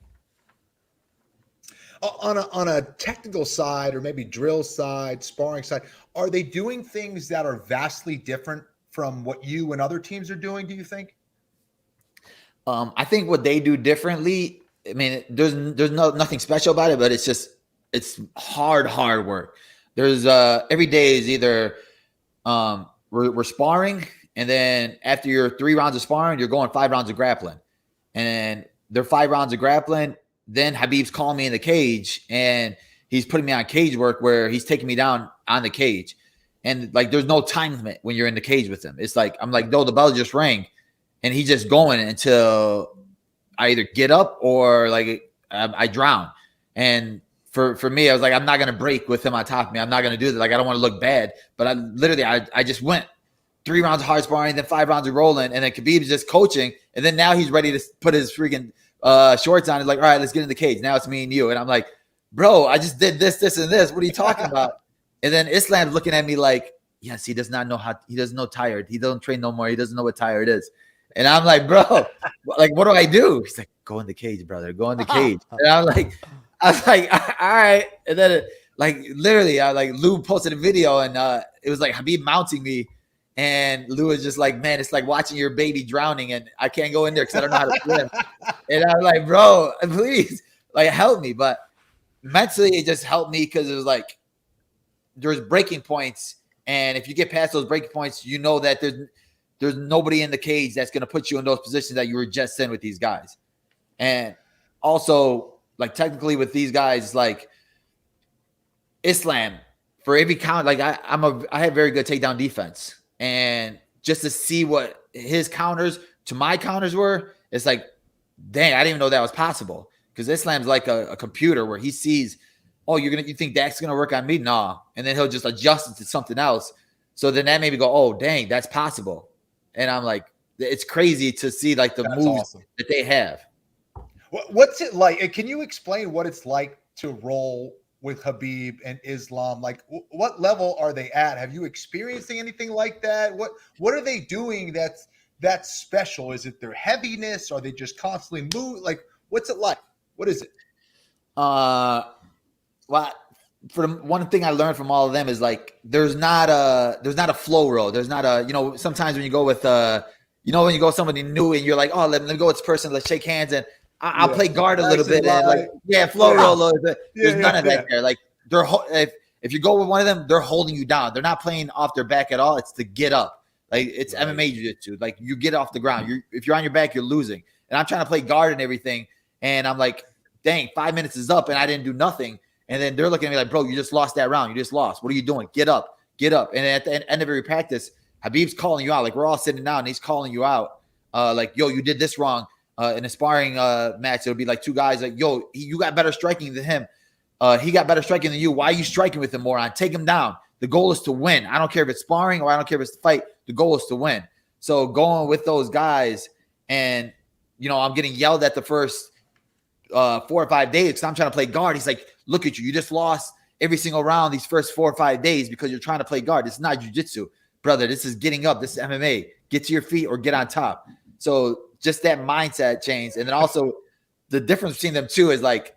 On a technical side, or maybe drill side, sparring side, are they doing things that are vastly different from what you and other teams are doing? Do you think?
I think what they do differently. I mean, there's nothing special about it, but it's hard work. There's every day is either we're sparring, and then after your 3 rounds of sparring, you're going 5 rounds of grappling. And they're 5 rounds of grappling. Then Habib's calling me in the cage, and he's putting me on cage work where he's taking me down on the cage. And like, there's no time limit when you're in the cage with him. It's like, I'm like, no, the bell just rang, and he's just going until I either get up or like I drown. And for me, I was like, I'm not going to break with him on top of me. I'm not going to do that. Like, I don't want to look bad. But I just went 3 rounds of hard sparring, then 5 rounds of rolling. And then Khabib's just coaching. And then now he's ready to put his freaking shorts on. He's like, all right, let's get in the cage. Now it's me and you. And I'm like, bro, I just did this, and this. What are you talking about? And then Islam's looking at me like, yes, he does not know he doesn't know tired. He doesn't train no more. He doesn't know what tired is. And I'm like, bro, like, what do I do? He's like, go in the cage, brother. Go in the cage. And I was like, all right. And then literally, Lou posted a video, and it was like Habib mounting me, and Lou was just like, man, it's like watching your baby drowning, and I can't go in there because I don't know how to swim. And I was like, bro, please, like, help me. But mentally, it just helped me because it was like there's breaking points, and if you get past those breaking points, you know that there's nobody in the cage that's going to put you in those positions that you were just in with these guys. And also, like, technically with these guys, like Islam, for every count, like I have very good takedown defense. And just to see what his counters to my counters were, it's like, dang, I didn't even know that was possible. Because Islam's like a computer where he sees, oh, you think Dak's gonna work on me? Nah. And then he'll just adjust it to something else. So then that made me go, oh, dang, that's possible. And I'm like, it's crazy to see like the moves that they have.
What's it like? Can you explain what it's like to roll with Habib and Islam? Like, what level are they at? Have you experienced anything like that? What are they doing that's special? Is it their heaviness? Are they just constantly moving? Like, what's it like? What is it?
Well, one thing I learned from all of them is like there's not a flow road. There's not a, sometimes when you go with when you go with somebody new and you're like, oh, let me go with this person, let's shake hands, and I'll play guard a little bit, and flow roll a little bit. There's none of that there. Like, if you go with one of them, they're holding you down. They're not playing off their back at all. It's to get up. Like, it's MMA jiu-jitsu. Like, you get off the ground. If you're on your back, you're losing. And I'm trying to play guard and everything, and I'm like, dang, 5 minutes is up and I didn't do nothing. And then they're looking at me like, bro, you just lost that round. You just lost. What are you doing? Get up. And at the end of every practice, Habib's calling you out. Like, we're all sitting down and he's calling you out. Like, yo, you did this wrong. In a sparring match, it'll be like two guys like, yo, you got better striking than him. He got better striking than you. Why are you striking with him, moron? Take him down. The goal is to win. I don't care if it's sparring or I don't care if it's the fight. The goal is to win. So going with those guys, and, I'm getting yelled at the first 4 or 5 days because I'm trying to play guard. He's like, look at you. You just lost. every single round these first 4 or 5 days because you're trying to play guard. It's not jiu-jitsu, brother. This is getting up. This is MMA. Get to your feet or get on top. So just that mindset change. And then also the difference between them two is like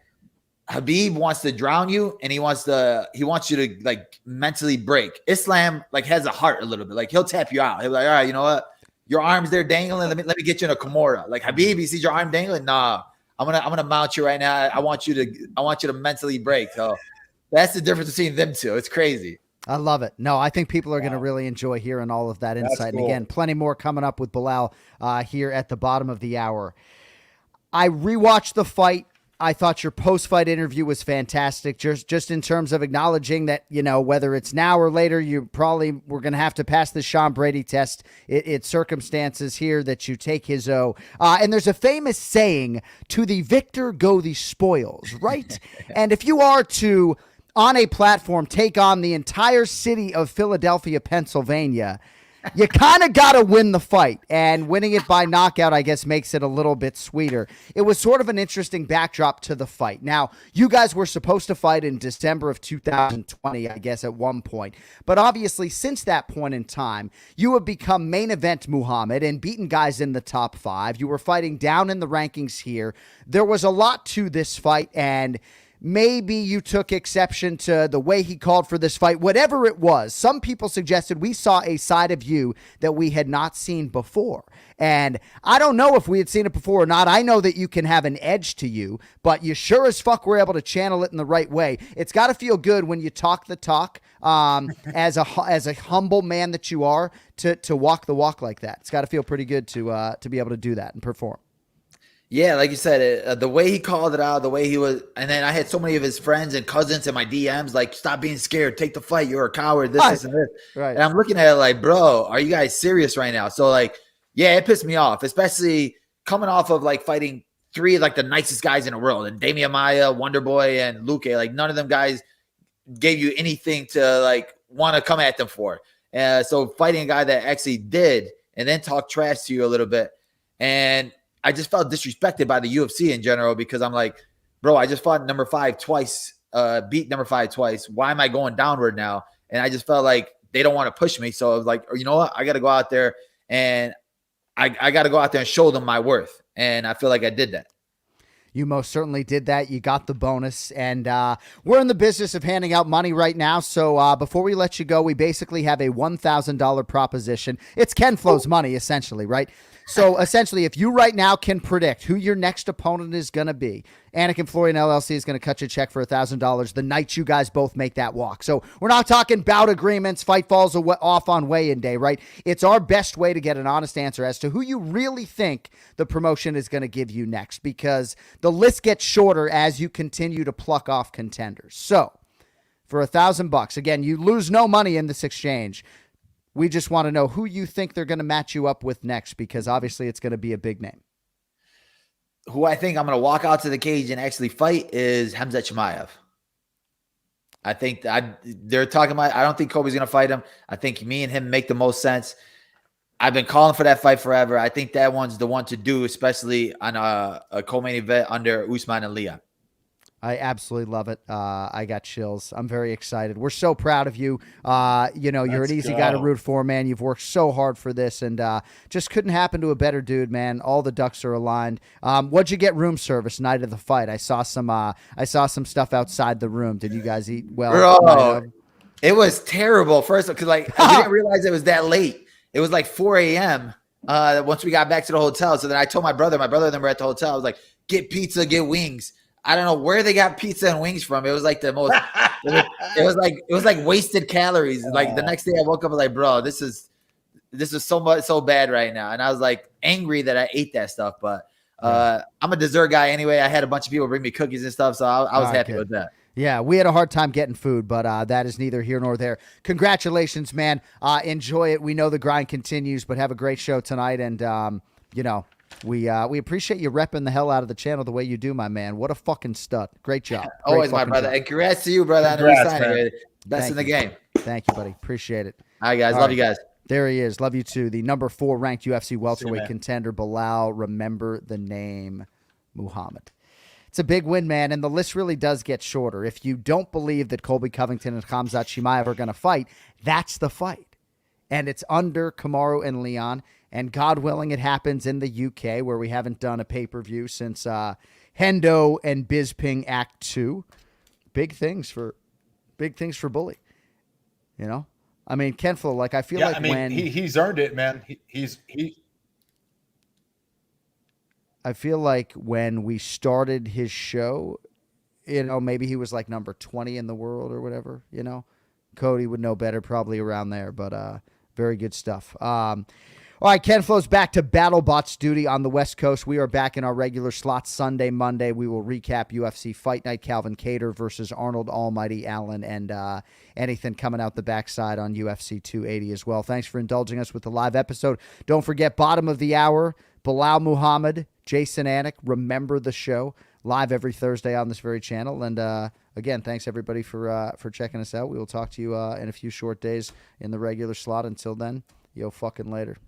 Khabib wants to drown you and he wants you to like mentally break. Islam like has a heart a little bit. Like he'll tap you out. He'll be like, all right, you know what? Your arm's there dangling. Let me get you in a Kimura. Like Khabib, he sees your arm dangling. Nah, I'm gonna mount you right now. I want you to mentally break. So that's the difference between them two. It's crazy.
I love it. No, I think people are going to really enjoy hearing all of that insight. Cool. And again, plenty more coming up with Belal here at the bottom of the hour. I rewatched the fight. I thought your post-fight interview was fantastic, just in terms of acknowledging that, you know, whether it's now or later, you probably were going to have to pass the Sean Brady test. It's circumstances here that you take his O. And there's a famous saying, to the victor go the spoils, right? And if you are to, on a platform, take on the entire city of Philadelphia, Pennsylvania, you kind of got to win the fight, and winning it by knockout, I guess, makes it a little bit sweeter. It was sort of an interesting backdrop to the fight. Now, you guys were supposed to fight in December of 2020, I guess, at one point. But obviously, since that point in time, you have become main event Muhammad and beaten guys in the top 5. You were fighting down in the rankings here. There was a lot to this fight, and maybe you took exception to the way he called for this fight, whatever it was. Some people suggested we saw a side of you that we had not seen before. And I don't know if we had seen it before or not. I know that you can have an edge to you, but you sure as fuck were able to channel it in the right way. It's got to feel good when you talk the talk as a humble man that you are to walk the walk like that. It's got to feel pretty good to be able to do that and perform.
Yeah, like you said, the way he called it out, the way he was, and then I had so many of his friends and cousins in my DMs like, stop being scared, take the fight, you're a coward, this, and this.
Right.
And I'm looking at it like, bro, are you guys serious right now? So like, yeah, it pissed me off, especially coming off of like fighting 3 of like the nicest guys in the world, and Damian Maia, Wonder Boy, and Luke. Like none of them guys gave you anything to like want to come at them for. So fighting a guy that actually did, and then talk trash to you a little bit, and I just felt disrespected by the UFC in general because I'm like, bro, I just fought number 5 twice, beat number 5 twice. Why am I going downward now? And I just felt like they don't want to push me. So I was like, you know what? I got to go out there and I got to go out there and show them my worth. And I feel like I did that.
You most certainly did that. You got the bonus. And we're in the business of handing out money right now. So before we let you go, we basically have a $1,000 proposition. It's Ken Flo's money, essentially, right? So essentially, if you right now can predict who your next opponent is going to be, Anik and Florian LLC is going to cut you a check for $1,000 the night you guys both make that walk. So we're not talking bout agreements, fight falls off on weigh-in day, right? It's our best way to get an honest answer as to who you really think the promotion is going to give you next, because the list gets shorter as you continue to pluck off contenders. So for $1,000, again, you lose no money in this exchange. We just want to know who you think they're going to match you up with next, because obviously it's going to be a big name.
Who I think I'm going to walk out to the cage and actually fight is Khamzat Chimaev. I think they're talking about, I don't think Kobe's going to fight him. I think me and him make the most sense. I've been calling for that fight forever. I think that one's the one to do, especially on a co-main event under Usman and Leon.
I absolutely love it. I got chills. I'm very excited. We're so proud of you. You're an easy guy to root for, man. You've worked so hard for this, and just couldn't happen to a better dude, man. All the ducks are aligned. What'd you get room service night of the fight? I saw some stuff outside the room. Did you guys eat well?
Bro, it was terrible. First, because we didn't realize it was that late. It was like 4 a.m. Once we got back to the hotel. So then I told my brother and them were at the hotel. I was like, get pizza, get wings. I don't know where they got pizza and wings from. It was like the most. it was like wasted calories. Like the next day, I woke up, I was like, bro, this is so bad right now. And I was like angry that I ate that stuff. But I'm a dessert guy anyway. I had a bunch of people bring me cookies and stuff, so I was happy with that.
Yeah, we had a hard time getting food, but that is neither here nor there. Congratulations, man. Enjoy it. We know the grind continues, but have a great show tonight, and we appreciate you repping the hell out of the channel the way you do, my man. What a fucking stud. Great job.
Always, my brother. Job. And congrats to you, brother. Best in the game.
Thank you, buddy. Appreciate it.
All right, guys. Love you guys.
There he is. Love you too. The number 4 ranked UFC welterweight contender, Belal. Remember the name, Muhammad. It's a big win, man, and the list really does get shorter. If you don't believe that Colby Covington and Khamzat Chimaev are going to fight, that's the fight. And it's under Kamaru and Leon, and God willing, it happens in the UK, where we haven't done a pay-per-view since Hendo and Bisping Act 2. Big things for Bully. You know? I mean, Ken Flo, like, I feel like when...
he's earned it, man.
I feel like when we started his show, you know, maybe he was like number 20 in the world or whatever, you know. Cody would know better, probably around there, but very good stuff. All right, Ken Flo's back to BattleBots duty on the West Coast. We are back in our regular slots Sunday, Monday. We will recap UFC Fight Night, Calvin Kattar versus Arnold Almighty Allen, and anything coming out the backside on UFC 280 as well. Thanks for indulging us with the live episode. Don't forget, bottom of the hour, Belal Muhammad, Jason Anik, Remember the Show, live every Thursday on this very channel. And again, thanks everybody for checking us out. We will talk to you in a few short days in the regular slot. Until then, yo fucking later.